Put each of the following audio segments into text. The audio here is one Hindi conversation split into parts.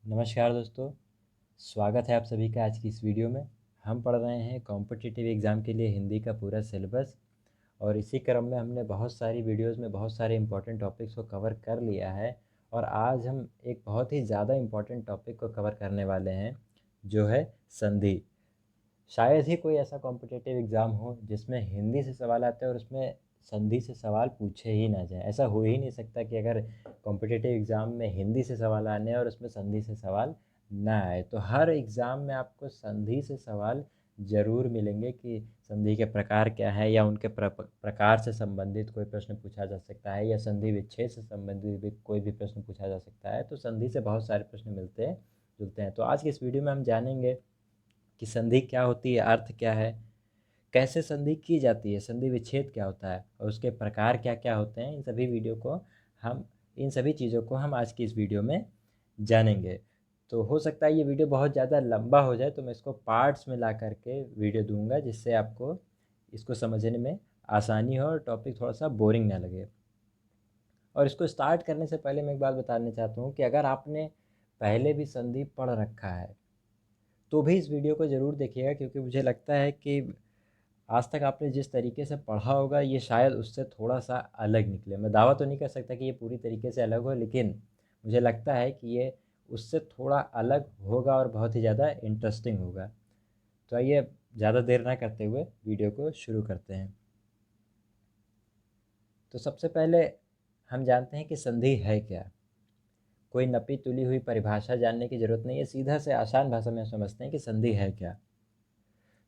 नमस्कार दोस्तों, स्वागत है आप सभी का आज की इस वीडियो में। हम पढ़ रहे हैं कॉम्पिटिटिव एग्ज़ाम के लिए हिंदी का पूरा सिलेबस और इसी क्रम में हमने बहुत सारी वीडियोस में बहुत सारे इंपॉर्टेंट टॉपिक्स को कवर कर लिया है। और आज हम एक बहुत ही ज़्यादा इंपॉर्टेंट टॉपिक को कवर करने वाले हैं, जो है संधि। शायद ही कोई ऐसा कॉम्पिटिटिव एग्ज़ाम हो जिसमें हिंदी से सवाल आते हैं और उसमें संधि से सवाल पूछे ही ना जाए। ऐसा हो ही नहीं सकता कि अगर कॉम्पिटिटिव एग्ज़ाम में हिंदी से सवाल आने और उसमें संधि से सवाल ना आए। तो हर एग्ज़ाम में आपको संधि से सवाल ज़रूर मिलेंगे कि संधि के प्रकार क्या है, या उनके प्रकार से संबंधित कोई प्रश्न पूछा जा सकता है, या संधि विच्छेद से संबंधित भी कोई भी प्रश्न पूछा जा सकता है। तो संधि से बहुत सारे प्रश्न जुड़ते हैं। तो आज की इस वीडियो में हम जानेंगे कि संधि क्या होती है, अर्थ क्या है, कैसे संधि की जाती है, संधि विच्छेद क्या होता है और उसके प्रकार क्या क्या होते हैं। इन सभी चीज़ों को हम आज की इस वीडियो में जानेंगे। तो हो सकता है ये वीडियो बहुत ज़्यादा लंबा हो जाए, तो मैं इसको पार्ट्स में ला करके वीडियो दूंगा, जिससे आपको इसको समझने में आसानी हो और टॉपिक थोड़ा सा बोरिंग ना लगे। और इसको स्टार्ट करने से पहले मैं एक बात बताना चाहता हूँ कि अगर आपने पहले भी संधि पढ़ रखा है तो भी इस वीडियो को ज़रूर देखिएगा, क्योंकि मुझे लगता है कि आज तक आपने जिस तरीके से पढ़ा होगा ये शायद उससे थोड़ा सा अलग निकले। मैं दावा तो नहीं कर सकता कि ये पूरी तरीके से अलग हो, लेकिन मुझे लगता है कि ये उससे थोड़ा अलग होगा और बहुत ही ज़्यादा इंटरेस्टिंग होगा। तो आइए ज़्यादा देर ना करते हुए वीडियो को शुरू करते हैं। तो सबसे पहले हम जानते हैं कि संधि है क्या। कोई नपी तुली हुई परिभाषा जानने की ज़रूरत नहीं है, सीधा से आसान भाषा में समझते हैं कि संधि है क्या।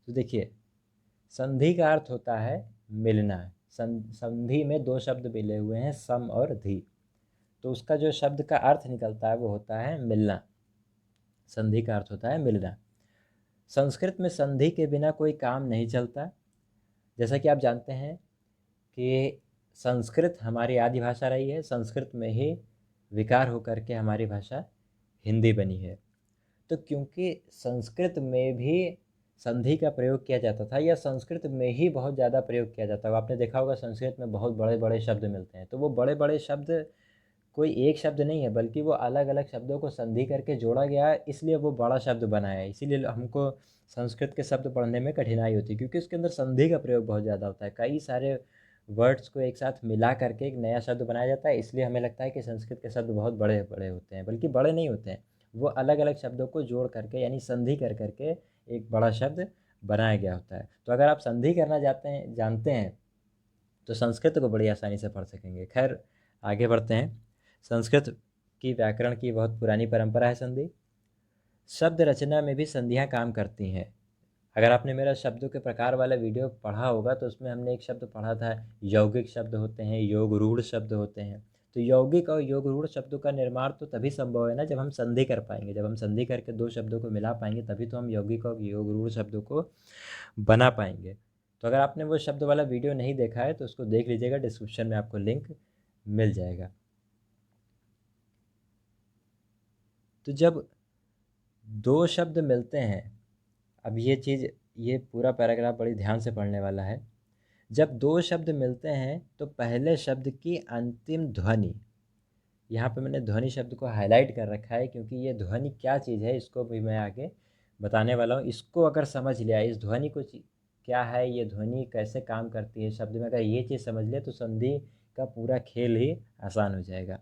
तो देखिए, संधि का अर्थ होता है मिलना। संधि में दो शब्द मिले हुए हैं, सम और धी। तो उसका जो शब्द का अर्थ निकलता है वो होता है मिलना। संधि का अर्थ होता है मिलना। संस्कृत में संधि के बिना कोई काम नहीं चलता। जैसा कि आप जानते हैं कि संस्कृत हमारी आदि भाषा रही है, संस्कृत में ही विकार होकर के हमारी भाषा हिंदी बनी है। तो क्योंकि संस्कृत में भी संधि का प्रयोग किया जाता था, या संस्कृत में ही बहुत ज़्यादा प्रयोग किया जाता है। आपने देखा होगा संस्कृत में बहुत बड़े बड़े शब्द मिलते हैं, तो वो बड़े बड़े शब्द कोई एक शब्द नहीं है, बल्कि वो अलग अलग शब्दों को संधि करके जोड़ा गया है, इसलिए वो बड़ा शब्द बना है। इसीलिए हमको संस्कृत के शब्द पढ़ने में कठिनाई होती है, क्योंकि उसके अंदर संधि का प्रयोग बहुत ज़्यादा होता है। कई सारे वर्ड्स को एक साथ मिला करके एक नया शब्द बनाया जाता है, इसलिए हमें लगता है कि संस्कृत के शब्द बहुत बड़े बड़े होते हैं, बल्कि बड़े नहीं होते हैं। वो अलग अलग शब्दों को जोड़ करके, यानी संधि कर करके एक बड़ा शब्द बनाया गया होता है। तो अगर आप संधि करना जानते हैं तो संस्कृत को बड़ी आसानी से पढ़ सकेंगे। खैर, आगे बढ़ते हैं। संस्कृत की व्याकरण की बहुत पुरानी परंपरा है संधि। शब्द रचना में भी संधियाँ काम करती हैं। अगर आपने मेरा शब्दों के प्रकार वाला वीडियो पढ़ा होगा तो उसमें हमने एक शब्द पढ़ा था, यौगिक शब्द होते हैं, योग रूढ़ शब्द होते हैं। तो यौगिक और योग रूढ़ शब्दों का निर्माण तो तभी संभव है ना, जब हम संधि कर पाएंगे। जब हम संधि करके दो शब्दों को मिला पाएंगे तभी तो हम यौगिक और योग रूढ़ शब्दों को बना पाएंगे। तो अगर आपने वो शब्द वाला वीडियो नहीं देखा है तो उसको देख लीजिएगा, डिस्क्रिप्शन में आपको लिंक मिल जाएगा। तो जब दो शब्द मिलते हैं, अब ये पूरा पैराग्राफ बड़ी ध्यान से पढ़ने वाला है। जब दो शब्द मिलते हैं तो पहले शब्द की अंतिम ध्वनि, यहाँ पे मैंने ध्वनि शब्द को हाईलाइट कर रखा है, क्योंकि ये ध्वनि क्या चीज़ है इसको भी मैं आगे बताने वाला हूँ। इसको अगर समझ लिया, इस ध्वनि को क्या है, ये ध्वनि कैसे काम करती है शब्द में, अगर ये चीज़ समझ लिया तो संधि का पूरा खेल ही आसान हो जाएगा।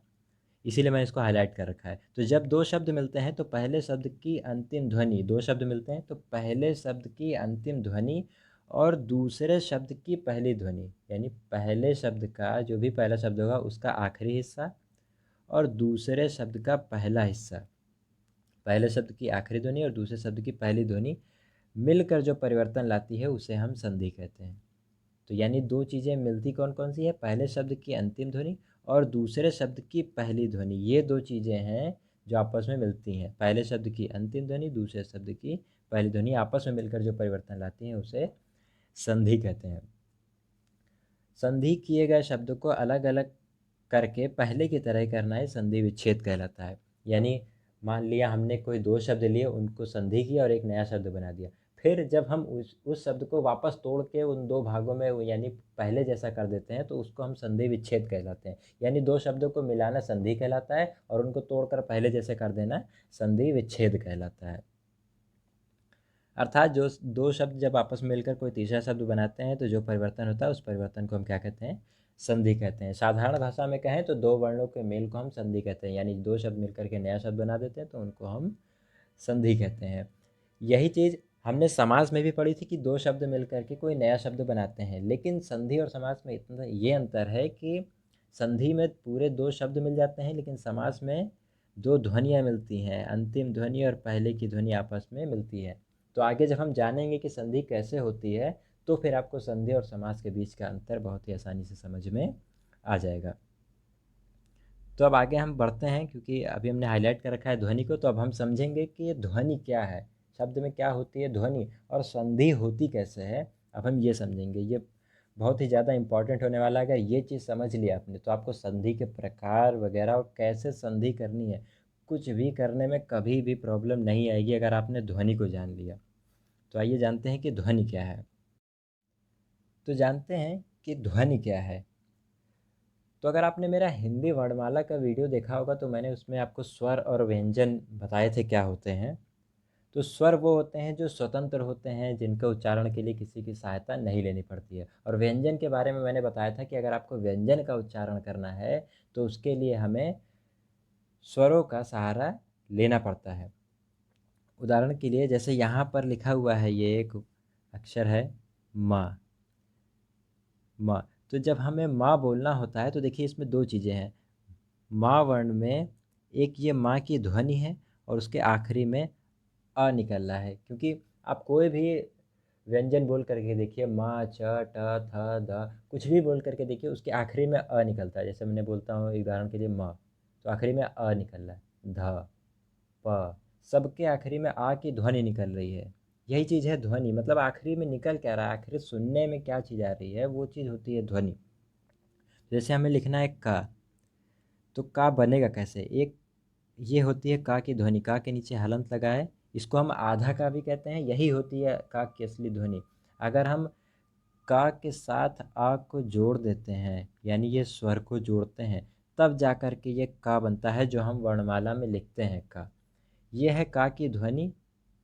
इसीलिए मैंने इसको हाईलाइट कर रखा है। तो जब दो शब्द मिलते हैं तो पहले शब्द की अंतिम ध्वनि, दो शब्द मिलते हैं तो पहले शब्द की अंतिम ध्वनि और दूसरे शब्द की पहली ध्वनि, यानी पहले शब्द का जो भी पहला शब्द होगा उसका आखिरी हिस्सा और दूसरे शब्द का पहला हिस्सा, पहले शब्द की आखिरी ध्वनि और दूसरे शब्द की पहली ध्वनि मिलकर जो परिवर्तन लाती है उसे हम संधि कहते हैं। तो यानी दो चीज़ें मिलती कौन कौन सी है, पहले शब्द की अंतिम ध्वनि और दूसरे शब्द की पहली ध्वनि। ये दो चीज़ें हैं जो आपस में मिलती हैं। पहले शब्द की अंतिम ध्वनि, दूसरे शब्द की पहली ध्वनि आपस में मिलकर जो परिवर्तन लाती हैं उसे संधि कहते हैं। संधि किए गए शब्द को अलग अलग करके पहले की तरह करना है संधि विच्छेद कहलाता है। यानी मान लिया हमने कोई दो शब्द लिए, उनको संधि किया और एक नया शब्द बना दिया, फिर जब हम उस शब्द को वापस तोड़ के उन दो भागों में यानी पहले जैसा कर देते हैं तो उसको हम संधि विच्छेद कहलाते हैं। यानी दो शब्दों को मिलाना संधि कहलाता है और उनको तोड़कर पहले जैसे कर देना संधि विच्छेद कहलाता है। अर्थात जो दो शब्द जब आपस में मिलकर कोई तीसरा शब्द बनाते हैं तो जो परिवर्तन होता है उस परिवर्तन को हम क्या कहते हैं? संधि कहते हैं। साधारण भाषा में कहें तो दो वर्णों के मेल को हम संधि कहते हैं, यानी दो शब्द मिलकर के नया शब्द बना देते हैं तो उनको हम संधि कहते हैं। यही चीज़ हमने समास में भी पढ़ी थी कि दो शब्द मिलकर के कोई नया शब्द बनाते हैं, लेकिन संधि और समास में इतना ये अंतर है कि संधि में पूरे दो शब्द मिल जाते हैं, लेकिन समास में दो ध्वनियाँ मिलती हैं, अंतिम ध्वनि और पहले की ध्वनि आपस में मिलती है। तो आगे जब हम जानेंगे कि संधि कैसे होती है तो फिर आपको संधि और समास के बीच का अंतर बहुत ही आसानी से समझ में आ जाएगा। तो अब आगे हम बढ़ते हैं, क्योंकि अभी हमने हाईलाइट कर रखा है ध्वनि को, तो अब हम समझेंगे कि ये ध्वनि क्या है, शब्द में क्या होती है ध्वनि और संधि होती कैसे है। अब हम ये समझेंगे, ये बहुत ही ज़्यादा इंपॉर्टेंट होने वाला है। अगर ये चीज़ समझ लिया आपने तो आपको संधि के प्रकार वगैरह और कैसे संधि करनी है कुछ भी करने में कभी भी प्रॉब्लम नहीं आएगी अगर आपने ध्वनि को जान लिया। तो आइए जानते हैं कि ध्वनि क्या है। तो जानते हैं कि ध्वनि क्या है। तो अगर आपने मेरा हिंदी वर्णमाला का वीडियो देखा होगा तो मैंने उसमें आपको स्वर और व्यंजन बताए थे क्या होते हैं। तो स्वर वो होते हैं जो स्वतंत्र होते हैं, जिनका उच्चारण के लिए किसी की सहायता नहीं लेनी पड़ती है। और व्यंजन के बारे में मैंने बताया था कि अगर आपको व्यंजन का उच्चारण करना है तो उसके लिए हमें स्वरों का सहारा लेना पड़ता है। उदाहरण के लिए जैसे यहाँ पर लिखा हुआ है, ये एक अक्षर है माँ, माँ। तो जब हमें माँ बोलना होता है तो देखिए इसमें दो चीज़ें हैं। माँ वर्ण में एक ये माँ की ध्वनि है और उसके आखिरी में अ निकल रहा है, क्योंकि आप कोई भी व्यंजन बोल करके देखिए, माँ, च, ट, थ, द, कुछ भी बोल करके देखिए उसके आखिरी में अ निकलता है। जैसे मैंने बोलता हूँ उदाहरण के लिए माँ, तो आखिरी में अ निकल रहा है, ध, प, सबके आखिरी में आ की ध्वनि निकल रही है। यही चीज़ है ध्वनि, मतलब आखिरी में निकल क्या रहा है, आखिरी सुनने में क्या चीज़ आ रही है वो चीज़ होती है ध्वनि। जैसे हमें लिखना है का, तो का बनेगा कैसे? एक ये होती है का की ध्वनि, का के नीचे हलंत लगा है, इसको हम आधा का भी कहते हैं, यही होती है का की असली ध्वनि। अगर हम का के साथ आ को जोड़ देते हैं, यानी ये स्वर को जोड़ते हैं, तब जा कर के ये का बनता है जो हम वर्णमाला में लिखते हैं का। ये है का की ध्वनि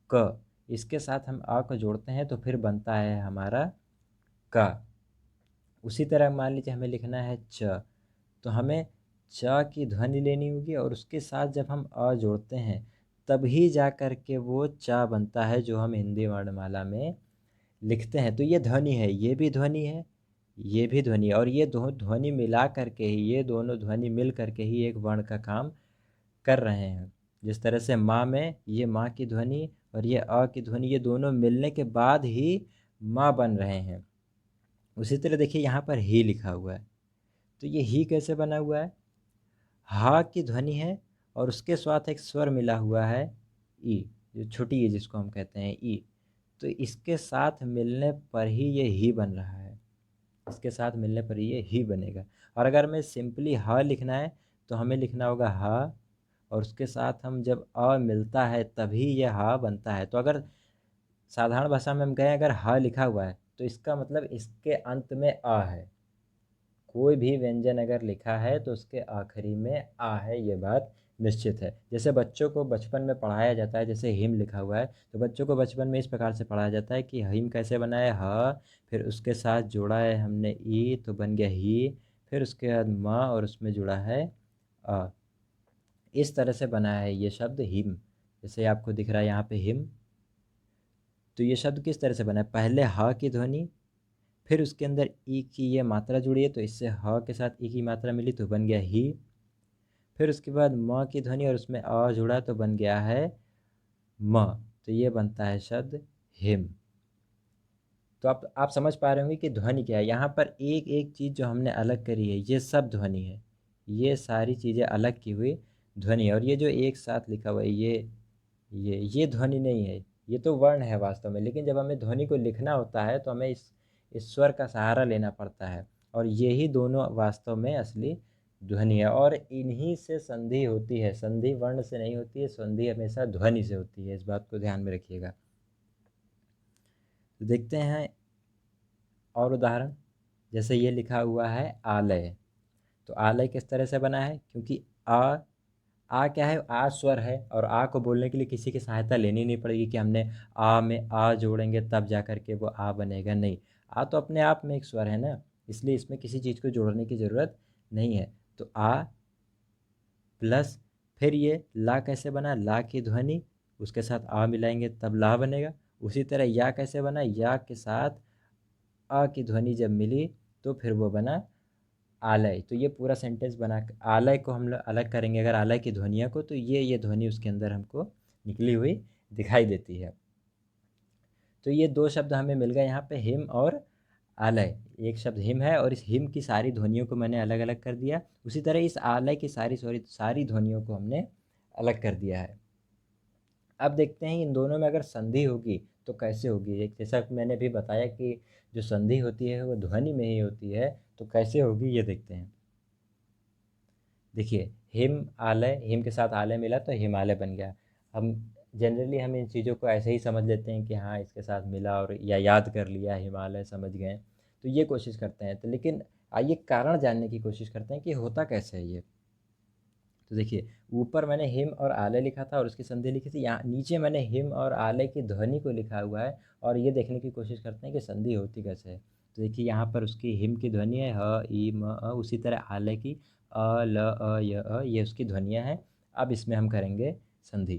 क, इसके साथ हम आ को जोड़ते हैं तो फिर बनता है हमारा का। उसी तरह मान लीजिए हमें लिखना है च, तो हमें च की ध्वनि लेनी होगी और उसके साथ जब हम अ जोड़ते हैं तभी जा कर के वो चा बनता है जो हम हिंदी वर्णमाला में लिखते हैं। तो ये ध्वनि है, ये भी ध्वनि है, ये भी ध्वनि है, और ये दो ध्वनि मिला करके ही, ये दोनों ध्वनि मिल करके ही एक वर्ण का काम कर रहे हैं। जिस तरह से माँ में ये माँ की ध्वनि और ये अ की ध्वनि, ये दोनों मिलने के बाद ही माँ बन रहे हैं। उसी तरह देखिए यहाँ पर ही लिखा हुआ है, तो ये ही कैसे बना हुआ है? हा की ध्वनि है और उसके साथ एक स्वर मिला हुआ है ई, जो छोटी ई जिसको हम कहते हैं ई। तो इसके साथ मिलने पर ही ये ही बन रहा है, इसके साथ मिलने पर ये ही बनेगा। और अगर हमें सिंपली ह लिखना है तो हमें लिखना होगा ह, और उसके साथ हम जब अ मिलता है तभी ये ह बनता है। तो अगर साधारण भाषा में हम कहें अगर ह लिखा हुआ है तो इसका मतलब इसके अंत में अ है। कोई भी व्यंजन अगर लिखा है तो उसके आखिरी में आ है, ये बात निश्चित है। जैसे बच्चों को बचपन में पढ़ाया जाता है, जैसे हिम लिखा हुआ है तो बच्चों को बचपन में इस प्रकार से पढ़ाया जाता है कि हिम कैसे बना है, ह, फिर उसके साथ जोड़ा है हमने ई तो बन गया ही, फिर उसके बाद म और उसमें जुड़ा है अ। इस तरह से बना है ये शब्द हिम। जैसे आपको दिख रहा है यहाँ पे हिम, तो ये शब्द किस तरह से बना है? पहले ह की ध्वनि, फिर उसके अंदर ई की ये मात्रा जुड़ी है तो इससे ह के साथ ई की मात्रा मिली तो बन गया ही, फिर उसके बाद म की ध्वनि और उसमें अ जुड़ा तो बन गया है म। तो ये बनता है शब्द हिम। तो आप समझ पा रहे होंगे कि ध्वनि क्या है। यहाँ पर एक एक चीज़ जो हमने अलग करी है ये सब ध्वनि है, ये सारी चीज़ें अलग की हुई ध्वनि है। और ये जो एक साथ लिखा हुआ है ये ध्वनि नहीं है, ये तो वर्ण है वास्तव में। लेकिन जब हमें ध्वनि को लिखना होता है तो हमें इस स्वर का सहारा लेना पड़ता है, और यही दोनों वास्तव में असली ध्वनि है। और इन्हीं से संधि होती है, संधि वर्ण से नहीं होती है, संधि हमेशा ध्वनि से होती है, इस बात को ध्यान में रखिएगा। तो देखते हैं और उदाहरण। जैसे ये लिखा हुआ है आलय, तो आलय किस तरह से बना है, क्योंकि आ क्या है, आ स्वर है, और आ को बोलने के लिए किसी की सहायता लेनी नहीं पड़ेगी कि हमने आ में आ जोड़ेंगे तब जा कर के वो आ बनेगा, नहीं। आ तो अपने आप में एक स्वर है ना, इसलिए इसमें किसी चीज़ को जोड़ने की ज़रूरत नहीं है। तो आ प्लस फिर ये ला कैसे बना, ला की ध्वनि उसके साथ आ मिलाएंगे तब ला बनेगा। उसी तरह या कैसे बना, या के साथ आ की ध्वनि जब मिली तो फिर वो बना आलय। तो ये पूरा सेंटेंस बना, आलय को हम लोग अलग करेंगे अगर आलय की ध्वनियों को, तो ये ध्वनि उसके अंदर हमको निकली हुई दिखाई देती है। तो ये दो शब्द हमें मिल गए यहाँ पे, हिम और आलय। एक शब्द हिम है और इस हिम की सारी ध्वनियों को मैंने अलग अलग कर दिया। उसी तरह इस आलय की सारी ध्वनियों को हमने अलग कर दिया है। अब देखते हैं इन दोनों में अगर संधि होगी तो कैसे होगी। एक जैसा कि मैंने भी बताया कि जो संधि होती है वो ध्वनि में ही होती है, तो कैसे होगी ये देखते हैं। देखिए हिम आलय, हिम के साथ आलय मिला तो हिमालय बन गया। हम जनरली हम इन चीज़ों को ऐसे ही समझ लेते हैं कि हाँ इसके साथ मिला और या याद कर लिया हिमालय समझ गए, तो ये कोशिश करते हैं। तो लेकिन आइए कारण जानने की कोशिश करते हैं कि होता कैसे है ये। तो देखिए ऊपर मैंने हिम और आलय लिखा था और उसकी संधि लिखी थी, यहाँ नीचे मैंने हिम और आलय की ध्वनि को लिखा हुआ है और ये देखने की कोशिश करते हैं कि संधि होती कैसे है। तो देखिए यहाँ पर उसकी हिम की ध्वनि है ह ई म अ, उसी तरह आलय की अ ल अ य अ, ये उसकी ध्वनियाँ हैं। अब इसमें हम करेंगे संधि।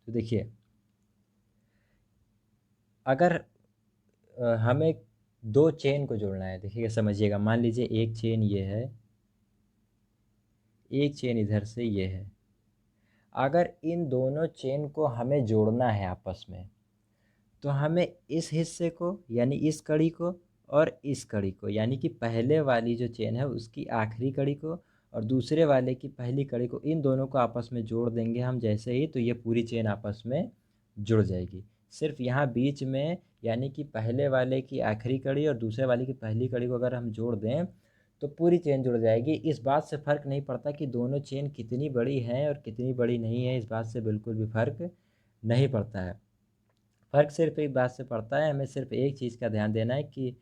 तो देखिए अगर हमें दो चेन को जोड़ना है, देखिएगा समझिएगा, मान लीजिए एक चेन ये है, एक चेन इधर से ये है। अगर इन दोनों चेन को हमें जोड़ना है आपस में, तो हमें इस हिस्से को यानी इस कड़ी को और इस कड़ी को, यानी कि पहले वाली जो चेन है उसकी आखिरी कड़ी को और दूसरे वाले की पहली कड़ी को, इन दोनों को आपस में जोड़ देंगे हम जैसे ही, तो ये पूरी चेन आपस में जुड़ जाएगी। सिर्फ यहाँ बीच में यानी कि पहले वाले की आखिरी कड़ी और दूसरे वाले की पहली कड़ी को अगर हम जोड़ दें तो पूरी चेन जुड़ जाएगी। इस बात से फ़र्क नहीं पड़ता कि दोनों चेन कितनी बड़ी हैं और कितनी बड़ी नहीं है, इस बात से बिल्कुल भी फ़र्क नहीं पड़ता है। फ़र्क सिर्फ एक बात से पड़ता है, हमें सिर्फ एक चीज़ का ध्यान देना है कि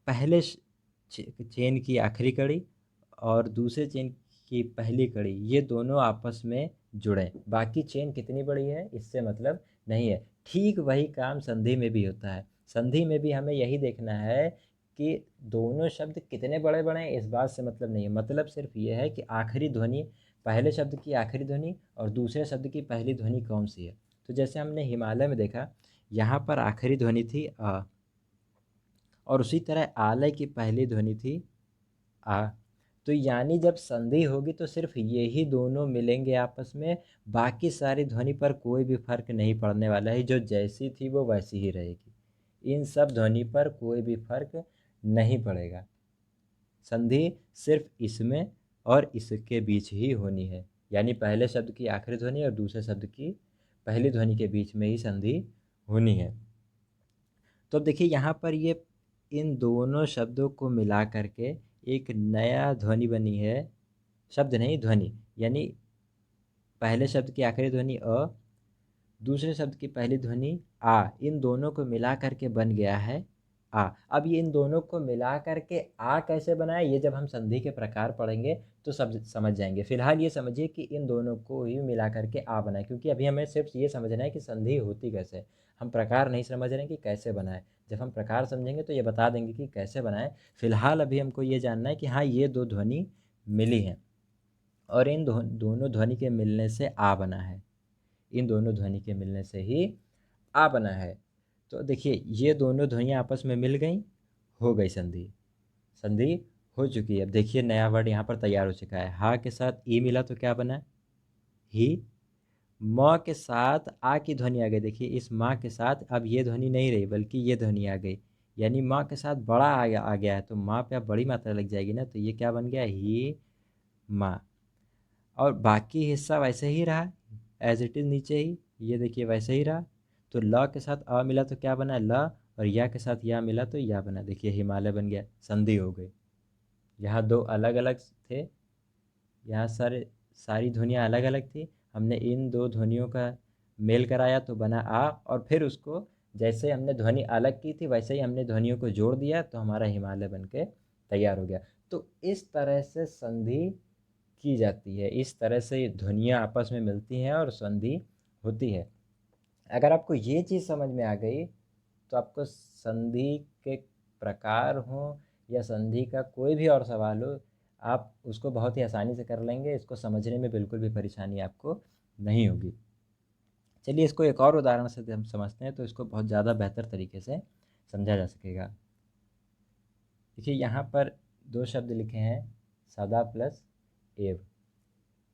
पहले चेन की आखिरी कड़ी और दूसरे चेन की पहली कड़ी ये दोनों आपस में जुड़ें। बाकी चेन कितनी बड़ी है इससे मतलब नहीं है। ठीक वही काम संधि में भी होता है। संधि में भी हमें यही देखना है कि दोनों शब्द कितने बड़े बड़े हैं, इस बात से मतलब नहीं है। मतलब सिर्फ ये है कि आखिरी ध्वनि, पहले शब्द की आखिरी ध्वनि और दूसरे शब्द की पहली ध्वनि कौन सी है। तो जैसे हमने हिमालय में देखा, यहाँ पर आखिरी ध्वनि थी अ, और उसी तरह आलय की पहली ध्वनि थी आ। तो यानी जब संधि होगी तो सिर्फ ये ही दोनों मिलेंगे आपस में, बाकी सारी ध्वनि पर कोई भी फर्क नहीं पड़ने वाला है। जो जैसी थी वो वैसी ही रहेगी, इन सब ध्वनि पर कोई भी फर्क नहीं पड़ेगा। संधि सिर्फ इसमें और इसके बीच ही होनी है, यानी पहले शब्द की आखिरी ध्वनि और दूसरे शब्द की पहली ध्वनि के बीच में ही संधि होनी है। तो अब देखिए यहाँ पर ये इन दोनों शब्दों को मिला करके एक नया ध्वनि बनी है, शब्द नहीं ध्वनि, यानी पहले शब्द की आखिरी ध्वनि अ, दूसरे शब्द की पहली ध्वनि आ, इन दोनों को मिला करके बन गया है आ। अब ये इन दोनों को मिला करके आ कैसे बना है, ये जब हम संधि के प्रकार पढ़ेंगे तो सब समझ जाएंगे। फिलहाल ये समझिए कि इन दोनों को ही मिला करके आ बना है, क्योंकि अभी हमें सिर्फ ये समझना है कि संधि होती कैसे है। हम प्रकार नहीं समझ रहे हैं कि कैसे बनाए। जब हम प्रकार समझेंगे तो ये बता देंगे कि कैसे बनाए। फिलहाल अभी हमको ये जानना है कि हाँ ये दो ध्वनि मिली हैं और इन दोनों ध्वनि के मिलने से आ बना है। इन दोनों ध्वनि के मिलने से ही आ बना है। तो देखिए ये दोनों ध्वनियाँ आपस में मिल गई, हो गई संधि। संधि हो चुकी है। अब देखिए नया वर्ड यहाँ पर तैयार हो चुका है। हा के साथ ई मिला तो क्या बना, ही। म के साथ आ की ध्वनि आ गई। देखिए इस माँ के साथ अब ये ध्वनि नहीं रही बल्कि ये ध्वनि आ गई, यानी माँ के साथ बड़ा आ गया है, तो माँ पे अब बड़ी मात्रा लग जाएगी ना, तो ये क्या बन गया, ही माँ। और बाकी हिस्सा वैसे ही रहा, एज इट इज़ नीचे ही, ये देखिए वैसे ही रहा। तो ल के साथ अ मिला तो क्या बना, ल, और या के साथ या मिला तो या बना। देखिए हिमालय बन गया, संधि हो गई। यहाँ दो अलग अलग थे, यहाँ सारी ध्वनियाँ अलग अलग थी, हमने इन दो ध्वनियों का मेल कराया तो बना आ, और फिर उसको जैसे हमने ध्वनि अलग की थी वैसे ही हमने ध्वनियों को जोड़ दिया तो हमारा हिमालय बन के तैयार हो गया। तो इस तरह से संधि की जाती है, इस तरह से ध्वनियाँ आपस में मिलती हैं और संधि होती है। अगर आपको ये चीज़ समझ में आ गई तो आपको संधि के प्रकार हों या संधि का कोई भी और सवाल हो, आप उसको बहुत ही आसानी से कर लेंगे। इसको समझने में बिल्कुल भी परेशानी आपको नहीं होगी। चलिए इसको एक और उदाहरण से हम समझते हैं तो इसको बहुत ज़्यादा बेहतर तरीके से समझा जा सकेगा। देखिए यहाँ पर दो शब्द लिखे हैं, सदा प्लस एव।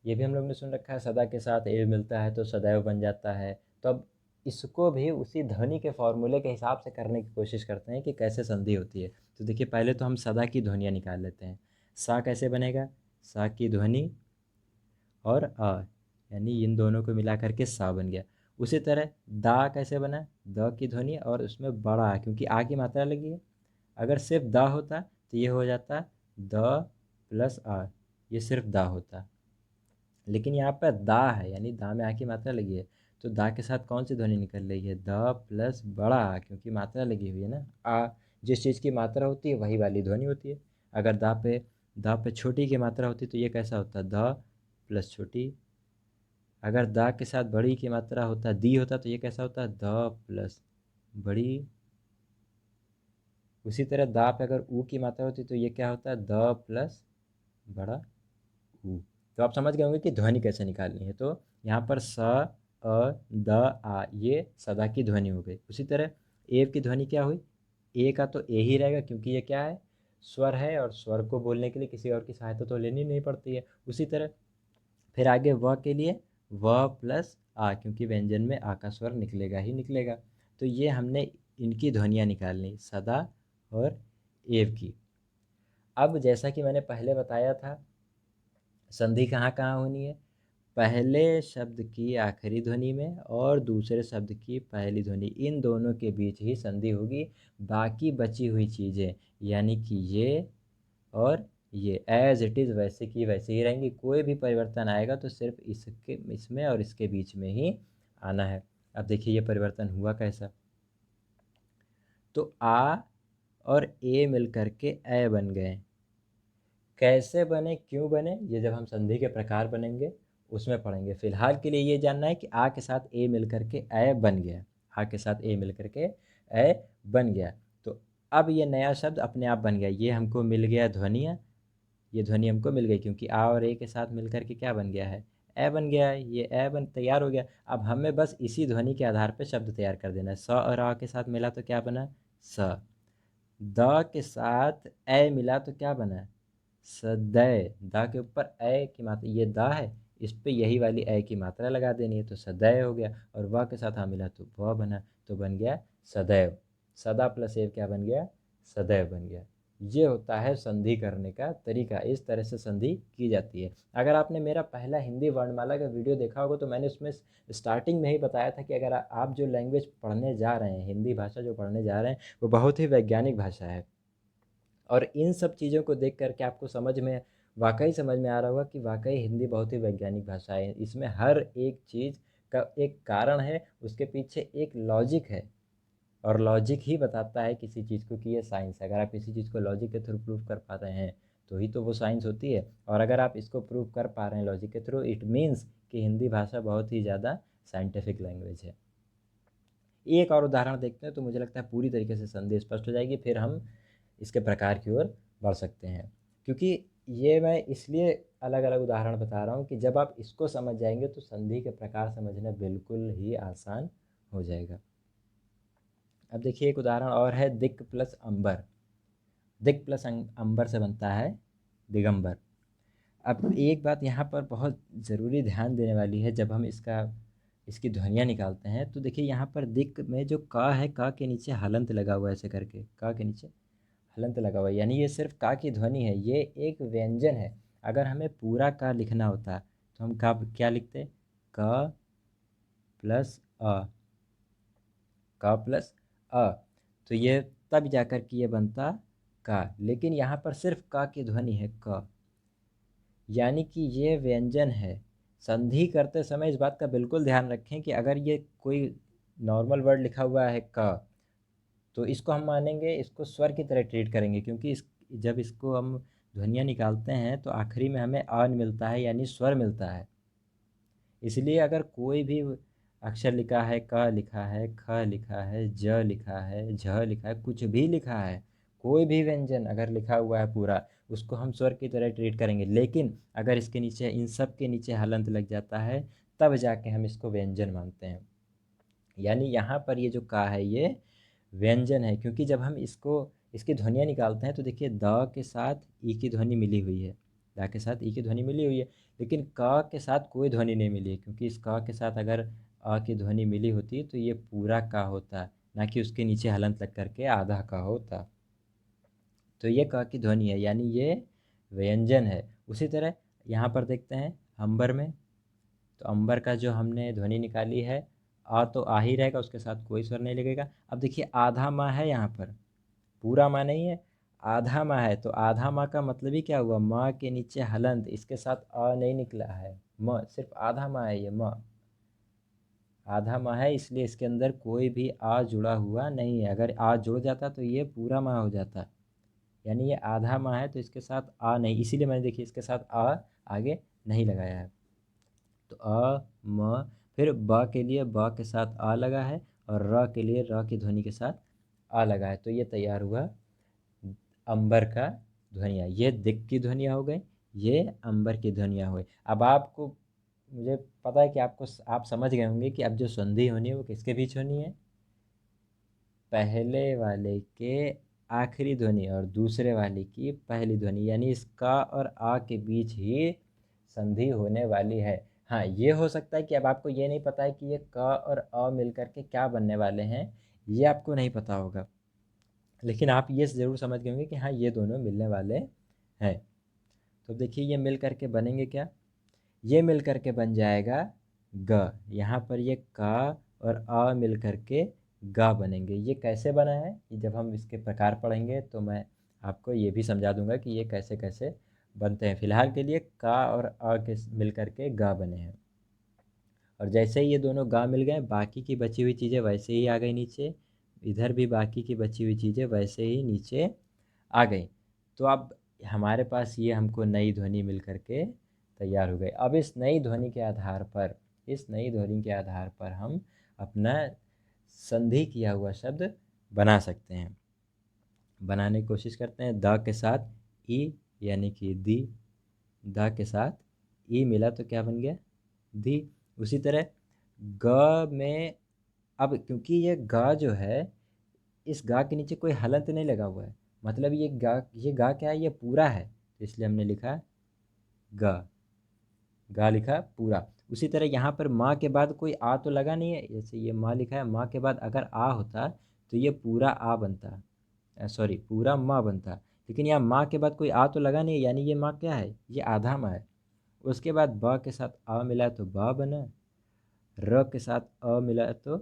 ये भी हम लोग ने सुन रखा है, सदा के साथ एव मिलता है तो सदैव बन जाता है। तो अब इसको भी उसी ध्वनि के फॉर्मूले के हिसाब से करने की कोशिश करते हैं कि कैसे संधि होती है। तो देखिए पहले तो हम सदा की ध्वनियाँ निकाल लेते हैं। सा कैसे बनेगा, सा की ध्वनि और अ, यानी इन दोनों को मिला करके सा बन गया। उसी तरह दा कैसे बना, द की ध्वनि और उसमें बड़ा क्योंकि आ की मात्रा लगी है। अगर सिर्फ द होता तो ये हो जाता द प्लस आ, ये सिर्फ दा होता। लेकिन यहाँ पर दा है यानी दा में आ की मात्रा लगी है, तो दा के साथ कौन सी ध्वनि निकल रही है, द प्लस बड़ा आ, क्योंकि मात्रा लगी हुई है ना। आ जिस चीज़ की मात्रा होती है वही वाली ध्वनि होती है। अगर दा पे छोटी की मात्रा होती तो ये कैसा होता, द प्लस छोटी। अगर दा के साथ बड़ी की मात्रा होता, दी होता, तो ये कैसा होता, द प्लस बड़ी। उसी तरह दा पे अगर ऊ की मात्रा होती तो ये क्या होता है, द प्लस बड़ा ऊ। तो आप समझ गए होंगे कि ध्वनि कैसे निकालनी है। तो यहाँ पर स अ द आ, ये सदा की ध्वनि हो गई। उसी तरह एव की ध्वनि क्या हुई, ए का तो ए ही रहेगा क्योंकि ये क्या है, स्वर है और स्वर को बोलने के लिए किसी और की सहायता तो लेनी नहीं पड़ती है। उसी तरह फिर आगे व के लिए व प्लस आ, क्योंकि व्यंजन में आ का स्वर निकलेगा ही निकलेगा। तो ये हमने इनकी ध्वनियाँ निकालनी, सदा और एव की। अब जैसा कि मैंने पहले बताया था, संधि कहाँ कहाँ होनी है, पहले शब्द की आखिरी ध्वनि में और दूसरे शब्द की पहली ध्वनि, इन दोनों के बीच ही संधि होगी। बाकी बची हुई चीज़ें यानी कि ये और ये एज इट इज़ वैसे की वैसे ही रहेंगी। कोई भी परिवर्तन आएगा तो सिर्फ इसके इसमें और इसके बीच में ही आना है। अब देखिए ये परिवर्तन हुआ कैसा, तो आ और ए मिलकर के ए बन गए। कैसे बने, क्यों बने, ये जब हम संधि के प्रकार बनेंगे उसमें पढ़ेंगे। फिलहाल के लिए ये जानना है कि आ के साथ ए मिलकर के ए बन गया, आ के साथ ए मिलकर के ए बन गया। तो अब ये नया शब्द अपने आप बन गया, ये हमको मिल गया ध्वनिया, ये ध्वनि हमको मिल गई क्योंकि आ और ए के साथ मिलकर के क्या बन गया है, ए बन गया है। ये ए बन तैयार हो गया। अब हमें बस इसी ध्वनि के आधार पर शब्द तैयार कर देना है। स और आ के साथ मिला तो क्या बना, स। द के साथ ए मिला तो क्या बना, सदै। दा के ऊपर ए की मात्रा, ये दा है, इस पे यही वाली ए की मात्रा लगा देनी है तो सदै हो गया। और व के साथ हाँ मिला तो व बना, तो बन गया सदैव। सदा प्लस एव क्या बन गया, सदैव बन गया। ये होता है संधि करने का तरीका, इस तरह से संधि की जाती है। अगर आपने मेरा पहला हिंदी वर्णमाला का वीडियो देखा होगा तो मैंने उसमें स्टार्टिंग में ही बताया था कि अगर आप जो लैंग्वेज पढ़ने जा रहे हैं, हिंदी भाषा जो पढ़ने जा रहे हैं, वो बहुत ही वैज्ञानिक भाषा है। और इन सब चीज़ों को देख करके आपको वाकई समझ में आ रहा होगा कि वाकई हिंदी बहुत ही वैज्ञानिक भाषा है। इसमें हर एक चीज़ का एक कारण है, उसके पीछे एक लॉजिक है। और लॉजिक ही बताता है किसी चीज़ को कि ये साइंस है। अगर आप किसी चीज़ को लॉजिक के थ्रू प्रूव कर पा रहे हैं तो ही तो वो साइंस होती है। और अगर आप इसको प्रूव कर पा रहे हैं लॉजिक के थ्रू, इट मीन्स कि हिंदी भाषा बहुत ही ज़्यादा साइंटिफिक लैंग्वेज है। एक और उदाहरण देखते हैं तो मुझे लगता है पूरी तरीके से संधि स्पष्ट हो जाएगी, फिर हम इसके प्रकार की ओर बढ़ सकते हैं। क्योंकि ये मैं इसलिए अलग अलग उदाहरण बता रहा हूँ कि जब आप इसको समझ जाएंगे तो संधि के प्रकार समझना बिल्कुल ही आसान हो जाएगा। अब देखिए एक उदाहरण और है, दिक् प्लस अंबर। दिक् प्लस अंबर से बनता है दिगंबर। अब एक बात यहाँ पर बहुत ज़रूरी ध्यान देने वाली है, जब हम इसकी ध्वनियाँ निकालते हैं तो देखिए यहाँ पर दिक् में जो का है, का के नीचे हलंत लगा हुआ है, ऐसे करके का के नीचे हलंत लगा हुआ है, यानी ये सिर्फ का की ध्वनि है, ये एक व्यंजन है। अगर हमें पूरा का लिखना होता तो हम का क्या लिखते, क प्लस अ, का प्लस अ, तो ये तब जाकर के ये बनता का। लेकिन यहाँ पर सिर्फ का की ध्वनि है, क, यानी कि ये व्यंजन है। संधि करते समय इस बात का बिल्कुल ध्यान रखें कि अगर ये कोई नॉर्मल वर्ड लिखा हुआ है क, तो इसको हम मानेंगे, इसको स्वर की तरह ट्रीट करेंगे, क्योंकि जब इसको हम ध्वनियाँ निकालते हैं तो आखिरी में हमें अ मिलता है, यानी स्वर मिलता है। इसलिए अगर कोई भी अक्षर लिखा है, क लिखा है, ख लिखा है, ज लिखा है, झ लिखा है, कुछ भी लिखा है, कोई भी व्यंजन अगर लिखा हुआ है पूरा, उसको हम स्वर की तरह ट्रीट करेंगे। लेकिन अगर इसके नीचे, इन सब के नीचे हलंत लग जाता है, तब जाके हम इसको व्यंजन मानते हैं। यानी यहाँ पर ये जो का है ये व्यंजन है, क्योंकि जब हम इसकी ध्वनियाँ निकालते हैं तो देखिए द के साथ ई की ध्वनि मिली हुई है, द के साथ ई की ध्वनि मिली हुई है, लेकिन क के साथ कोई ध्वनि नहीं मिली है, क्योंकि इस क के साथ अगर अ की ध्वनि मिली होती तो ये पूरा का होता, ना कि उसके नीचे हलंत लग करके आधा का होता। तो ये क की ध्वनि है, यानी ये व्यंजन है। उसी तरह यहाँ पर देखते हैं अंबर में, तो अंबर का जो हमने ध्वनि निकाली है, आ तो आ ही रहेगा, उसके साथ कोई स्वर नहीं लगेगा। अब देखिए आधा माँ है यहाँ पर, पूरा माँ नहीं है, आधा माँ है, तो आधा माँ का मतलब ही क्या हुआ, माँ के नीचे हलंत, इसके साथ अ नहीं निकला है, म सिर्फ आधा माँ है, ये म आधा माँ है, इसलिए इसके अंदर कोई भी आ जुड़ा हुआ नहीं है। अगर आ जुड़ जाता तो ये पूरा माँ हो जाता, यानी ये आधा माँ है, तो इसके साथ आ नहीं, इसीलिए मैंने देखिए इसके साथ आ आगे नहीं लगाया है। तो अ म, फिर ब के लिए ब के साथ आ लगा है, और र के लिए र की ध्वनि के साथ आ लगा है, तो ये तैयार हुआ अंबर का ध्वनिया। ये दिक की ध्वनिया हो गई, ये अंबर की ध्वनिया हुई। अब आपको, मुझे पता है कि आप समझ गए होंगे कि अब जो संधि होनी है वो किसके बीच होनी है, पहले वाले के आखिरी ध्वनि और दूसरे वाले की पहली ध्वनि, यानी इस का और आ के बीच ही संधि होने वाली है। हाँ, ये हो सकता है कि अब आपको ये नहीं पता है कि ये क और अ मिलकर के क्या बनने वाले हैं, ये आपको नहीं पता होगा, लेकिन आप ये ज़रूर समझ गए होंगे कि हाँ ये दोनों मिलने वाले हैं। तो देखिए ये मिल करके बनेंगे क्या, ये मिल करके बन जाएगा ग। यहाँ पर ये का और आ मिल करके गा बनेंगे। ये कैसे बना है, कि जब हम इसके प्रकार पढ़ेंगे तो मैं आपको ये भी समझा दूंगा कि ये कैसे कैसे बनते हैं। फिलहाल के लिए का और आ के मिल करके गा बने हैं, और जैसे ही ये दोनों गा मिल गए, बाकी की बची हुई चीज़ें वैसे ही आ गई नीचे, इधर भी बाकी की बची हुई चीज़ें वैसे ही नीचे आ गई। तो अब हमारे पास ये हमको नई ध्वनि मिल करके तैयार हो गई। अब इस नई ध्वनि के आधार पर, इस नई ध्वनि के आधार पर हम अपना संधि किया हुआ शब्द बना सकते हैं। बनाने की कोशिश करते हैं। द के साथ ई, यानी कि दी, द के साथ ई मिला तो क्या बन गया, दी। उसी तरह ग में, अब क्योंकि ये गा जो है, इस गा के नीचे कोई हलंत नहीं लगा हुआ है, मतलब ये गा क्या है, ये पूरा है, तो इसलिए हमने लिखा गा, गा लिखा पूरा। उसी तरह यहाँ पर माँ के बाद कोई आ तो लगा नहीं है, जैसे ये माँ लिखा है, माँ के बाद अगर आ होता तो ये पूरा आ बनता, सॉरी पूरा माँ बनता, लेकिन यहाँ माँ के बाद कोई आ तो लगा नहीं है, यानी ये माँ क्या है, ये आधा माँ है। उसके बाद ब के साथ आ मिला तो बा बना, र के साथ अ मिला तो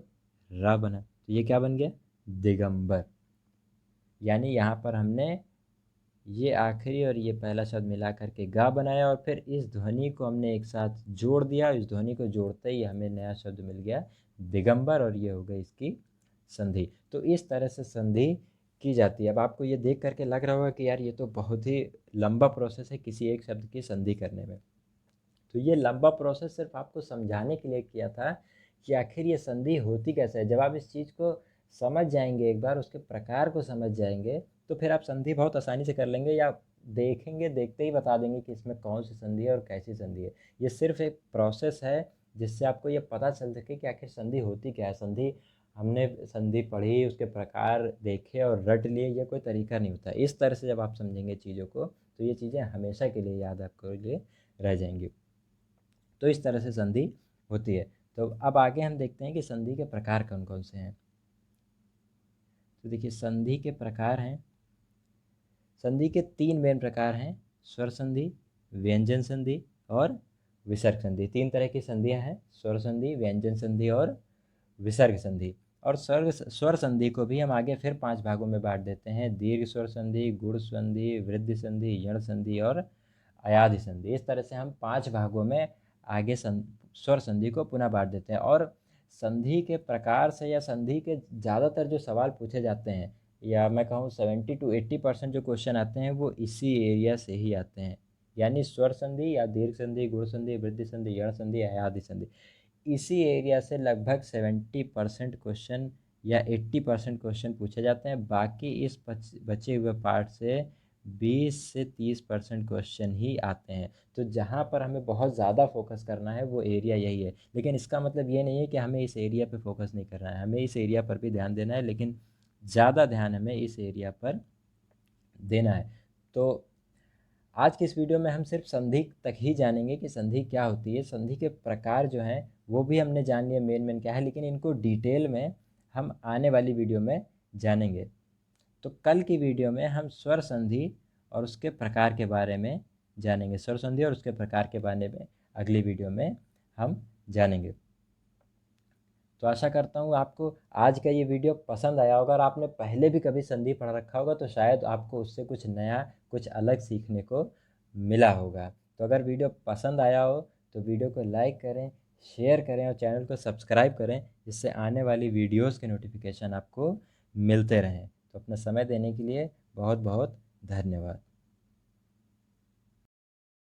रा बना, तो ये क्या बन गया, दिगंबर। यानी यहाँ पर हमने ये आखिरी और ये पहला शब्द मिला करके गा बनाया, और फिर इस ध्वनि को हमने एक साथ जोड़ दिया, इस ध्वनि को जोड़ते ही हमें नया शब्द मिल गया दिगंबर, और ये हो गई इसकी संधि। तो इस तरह से संधि की जाती है। अब आपको ये देख करके लग रहा होगा कि यार ये तो बहुत ही लंबा प्रोसेस है किसी एक शब्द की संधि करने में। तो ये लंबा प्रोसेस सिर्फ आपको समझाने के लिए किया था कि आखिर ये संधि होती कैसे है। जब आप इस चीज़ को समझ जाएंगे, एक बार उसके प्रकार को समझ जाएंगे, तो फिर आप संधि बहुत आसानी से कर लेंगे, या देखेंगे, देखते ही बता देंगे कि इसमें कौन सी संधि है और कैसी संधि है। ये सिर्फ एक प्रोसेस है जिससे आपको ये पता चल सके कि आखिर संधि होती क्या है। संधि, हमने संधि पढ़ी, उसके प्रकार देखे और रट लिए, ये कोई तरीका नहीं होता। इस तरह से जब आप समझेंगे चीज़ों को, तो ये चीज़ें हमेशा के लिए याद आपके लिए रह जाएंगी। तो इस तरह से संधि होती है। तो अब आगे हम देखते हैं कि संधि के प्रकार कौन कौन से हैं। तो देखिए संधि के प्रकार हैं, संधि के 3 मेन प्रकार हैं, स्वर संधि, व्यंजन संधि और विसर्ग संधि। 3 तरह की संधियां हैं, स्वर संधि, व्यंजन संधि और विसर्ग संधि। और स्वर संधि को भी हम आगे फिर 5 भागों में बांट देते हैं, दीर्घ स्वर संधि, गुण संधि, वृद्धि संधि, यण संधि और अयाधि संधि। इस तरह से हम 5 भागों में आगे स्वर संधि को पुनः बांट देते हैं। और संधि के प्रकार से या संधि के ज़्यादातर जो सवाल पूछे जाते हैं, या मैं कहूँ 70 to 80% जो क्वेश्चन आते हैं वो इसी एरिया से ही आते हैं, यानी स्वर संधि या दीर्घ संधि, गुण संधि, वृद्धि संधि, यण संधि या आदि संधि, इसी एरिया से लगभग 70% क्वेश्चन या 80% क्वेश्चन पूछे जाते हैं। बाकी इस बचे हुए पार्ट से 20 से 30% क्वेश्चन ही आते हैं। तो जहाँ पर हमें बहुत ज़्यादा फोकस करना है वो एरिया यही है, लेकिन इसका मतलब ये नहीं है कि हमें इस एरिया पे फोकस नहीं करना है, हमें इस एरिया पर भी ध्यान देना है, लेकिन ज़्यादा ध्यान हमें इस एरिया पर देना है। तो आज की इस वीडियो में हम सिर्फ संधि तक ही जानेंगे कि संधि क्या होती है, संधि के प्रकार जो हैं वो भी हमने जान लिया मेन क्या है, लेकिन इनको डिटेल में हम आने वाली वीडियो में जानेंगे। तो कल की वीडियो में हम स्वर संधि और उसके प्रकार के बारे में जानेंगे, स्वर संधि और उसके प्रकार के बारे में अगली वीडियो में हम जानेंगे। तो आशा करता हूँ आपको आज का ये वीडियो पसंद आया होगा, और आपने पहले भी कभी संधि पढ़ रखा होगा तो शायद आपको उससे कुछ नया, कुछ अलग सीखने को मिला होगा। तो अगर वीडियो पसंद आया हो तो वीडियो को लाइक करें, शेयर करें और चैनल को सब्सक्राइब करें, जिससे आने वाली वीडियोज़ के नोटिफिकेशन आपको मिलते रहें। तो अपना समय देने के लिए बहुत बहुत धन्यवाद।